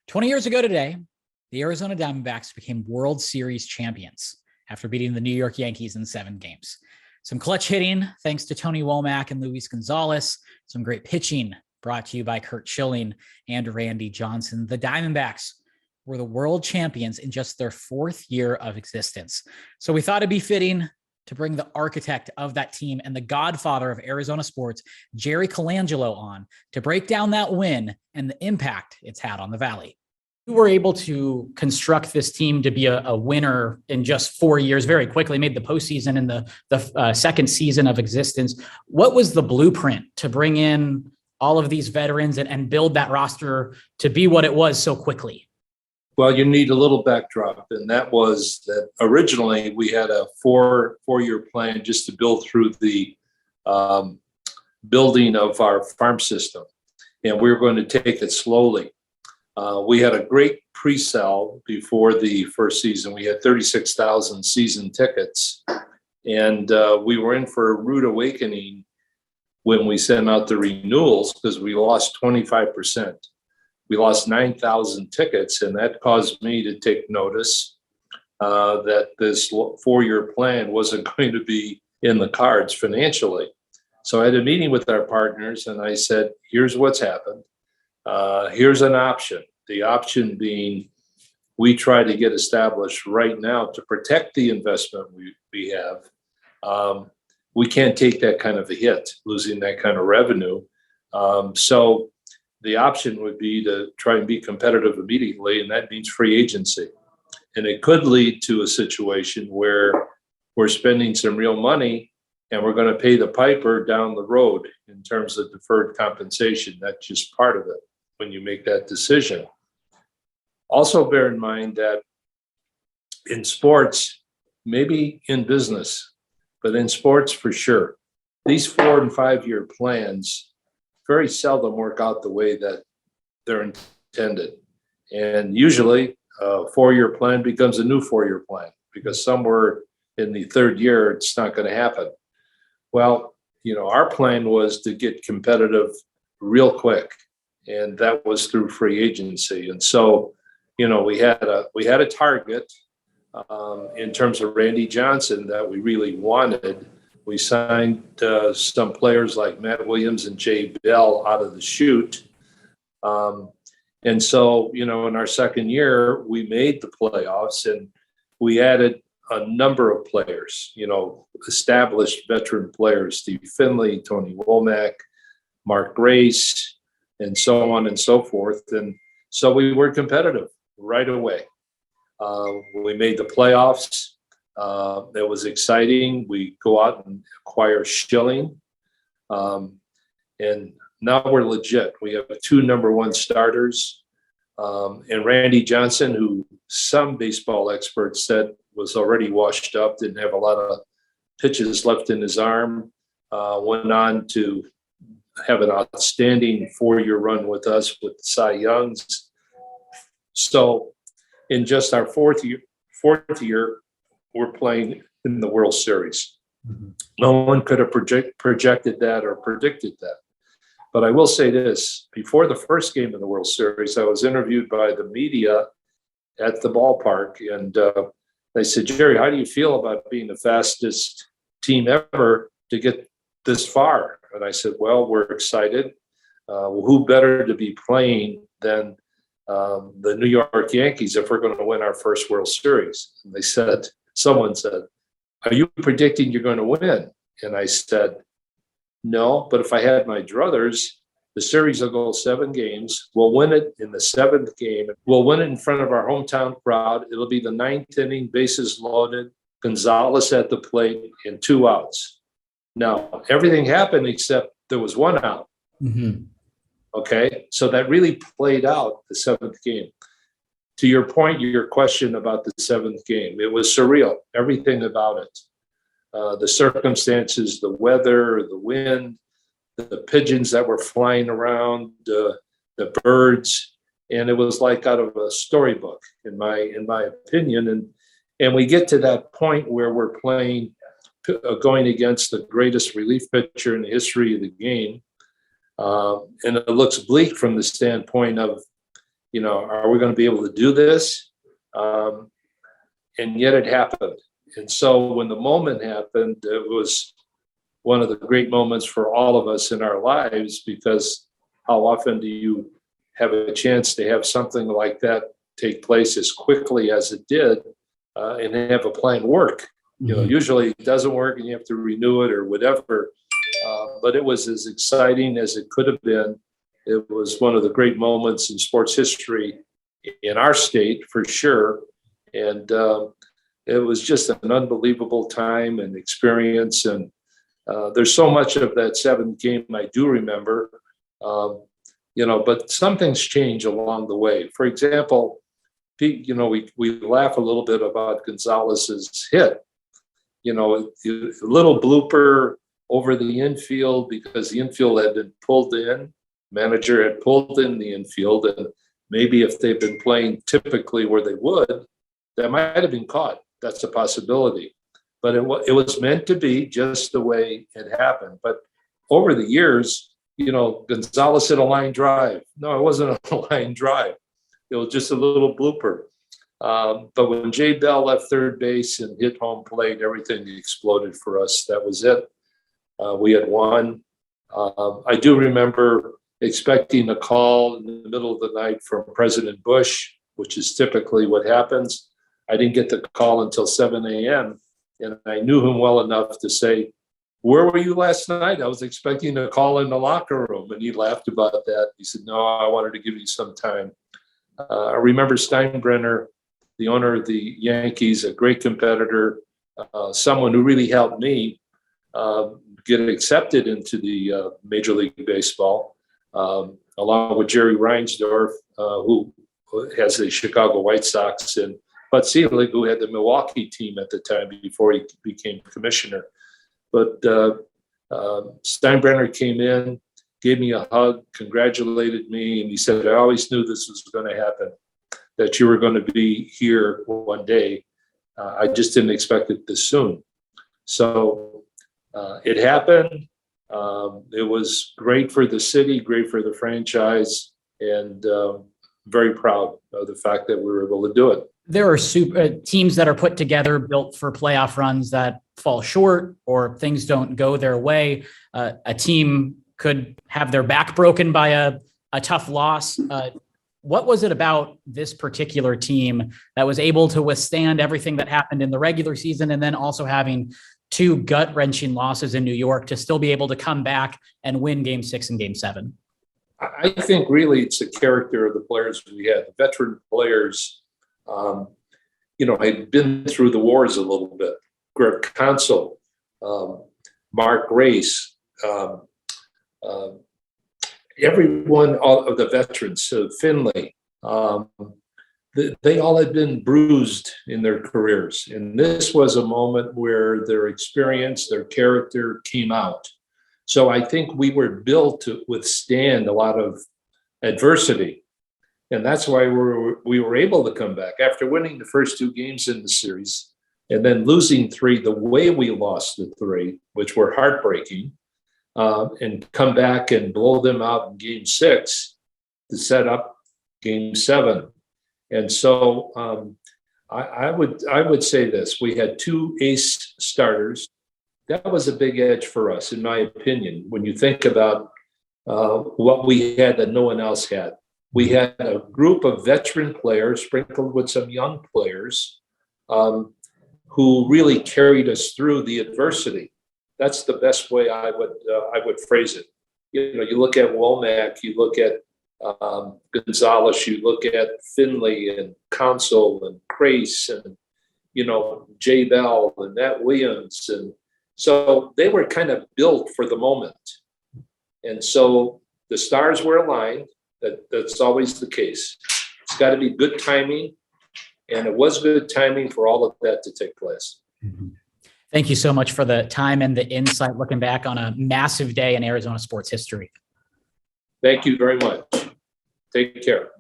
20 years ago today, the Arizona Diamondbacks became World Series champions after beating the New York Yankees in 7 games. Some clutch hitting thanks to Tony Womack and Luis Gonzalez. Some great pitching brought to you by Curt Schilling and Randy Johnson. The Diamondbacks were the world champions in just their 4th year of existence. So we thought it'd be fitting to bring the architect of that team and the godfather of Arizona sports, Jerry Colangelo, on to break down that win and the impact it's had on the Valley. You were able to construct this team to be a winner in just 4 years very quickly, made the postseason in the second season of existence. What was the blueprint to bring in all of these veterans and build that roster to be what it was so quickly? Well, you need a little backdrop, and that was that originally we had a four-year plan just to build through the building of our farm system, and we were going to take it slowly. We had a great pre-sale before the first season. We had 36,000 season tickets, and we were in for a rude awakening when we sent out the renewals because we lost 25%. We lost 9,000 tickets, and that caused me to take notice that this 4-year plan wasn't going to be in the cards financially. So I had a meeting with our partners, and I said, here's what's happened. Here's an option. The option being we try to get established right now to protect the investment we have. We can't take that kind of a hit, losing that kind of revenue. So the option would be to try and be competitive immediately, and that means free agency. And it could lead to a situation where we're spending some real money and we're going to pay the piper down the road in terms of deferred compensation. That's just part of it when you make that decision. Also bear in mind that in sports, maybe in business, but in sports for sure, these 4 and 5 year plans very seldom work out the way that they're intended. And usually a 4-year plan becomes a new 4-year plan because somewhere in the 3rd year, it's not going to happen. Well, our plan was to get competitive real quick, and that was through free agency. And so, we had a target in terms of Randy Johnson that we really wanted. We signed some players like Matt Williams and Jay Bell out of the chute. And so, in our 2nd year, we made the playoffs and we added a number of players, established veteran players, Steve Finley, Tony Womack, Mark Grace, and so on and so forth. And so we were competitive right away. We made the playoffs. That was exciting. We go out and acquire Schilling. And now we're legit. We have 2 number 1 starters. And Randy Johnson, who some baseball experts said was already washed up, didn't have a lot of pitches left in his arm, went on to have an outstanding 4-year run with us with Cy Youngs. So in just our fourth year, we're playing in the World Series. Mm-hmm. No one could have projected that or predicted that. But I will say this, before the first game of the World Series, I was interviewed by the media at the ballpark, and they said, Jerry, how do you feel about being the fastest team ever to get this far? And I said, well, we're excited. Who better to be playing than the New York Yankees if we're going to win our first World Series? And someone said, are you predicting you're going to win? And I said, no, but if I had my druthers, the series will go 7 games. We'll win it in the 7th game. We'll win it in front of our hometown crowd. It'll be the 9th inning, bases loaded, Gonzalez at the plate, and 2 outs. Now, everything happened except there was 1 out. Mm-hmm. Okay, so that really played out the 7th game. To your point, your question about the 7th game, it was surreal, everything about it. The circumstances, the weather, the wind, the pigeons that were flying around, the birds, and it was like out of a storybook, in my opinion. And we get to that point where we're going against the greatest relief pitcher in the history of the game. And it looks bleak from the standpoint of are we going to be able to do this? And yet it happened. And so when the moment happened, it was one of the great moments for all of us in our lives, because how often do you have a chance to have something like that take place as quickly as it did, and have a plan work? Usually it doesn't work and you have to renew it or whatever. But it was as exciting as it could have been. It was one of the great moments in sports history in our state, for sure. And it was just an unbelievable time and experience. And there's so much of that seventh game I do remember, but some things change along the way. For example, Pete, we laugh a little bit about Gonzalez's hit, a little blooper over the infield because the infield had been pulled in. Manager had pulled in the infield, and maybe if they'd been playing typically where they would, that might have been caught. That's a possibility. But it was meant to be just the way it happened. But over the years, Gonzalez hit a line drive. No, it wasn't a line drive. It was just a little blooper. But when Jay Bell left third base and hit home plate, everything exploded for us. That was it. We had won. I do remember expecting a call in the middle of the night from President Bush, which is typically what happens. I didn't get the call until 7 a.m. And I knew him well enough to say, "Where were you last night?" I was expecting a call in the locker room. And he laughed about that. He said, "No, I wanted to give you some time." I remember Steinbrenner, the owner of the Yankees, a great competitor, someone who really helped me get accepted into the Major League Baseball, along with Jerry Reinsdorf, who has the Chicago White Sox, and Bud Selig, who had the Milwaukee team at the time before he became commissioner. But Steinbrenner came in, gave me a hug, congratulated me, and he said, "I always knew this was going to happen, that you were going to be here one day. I just didn't expect it this soon." So it happened. It was great for the city, great for the franchise, and very proud of the fact that we were able to do it. There are teams that are put together, built for playoff runs that fall short or things don't go their way. A team could have their back broken by a tough loss. What was it about this particular team that was able to withstand everything that happened in the regular season, and then also having two gut-wrenching losses in New York to still be able to come back and win Game 6 and Game 7? I think really it's the character of the players we had. The veteran players, had been through the wars a little bit. Greg Console, Mark Grace, everyone, all of the veterans, Finley, they all had been bruised in their careers. And this was a moment where their experience, their character came out. So I think we were built to withstand a lot of adversity. And that's why we were able to come back after winning the first two games in the series and then losing three the way we lost the three, which were heartbreaking, and come back and blow them out in Game 6 to set up Game 7. And so I would say this: we had two ace starters. That was a big edge for us, in my opinion. When you think about what we had that no one else had, we had a group of veteran players sprinkled with some young players who really carried us through the adversity. That's the best way I would phrase it. You look at Womack, you look at Gonzalez, you look at Finley and Console and Grace and Jay Bell and Matt Williams, and so they were kind of built for the moment. And so the stars were aligned. That's always the case. It's got to be good timing, and it was good timing for all of that to take place. Mm-hmm. Thank you so much for the time and the insight, looking back on a massive day in Arizona sports history. Thank you very much. Take care.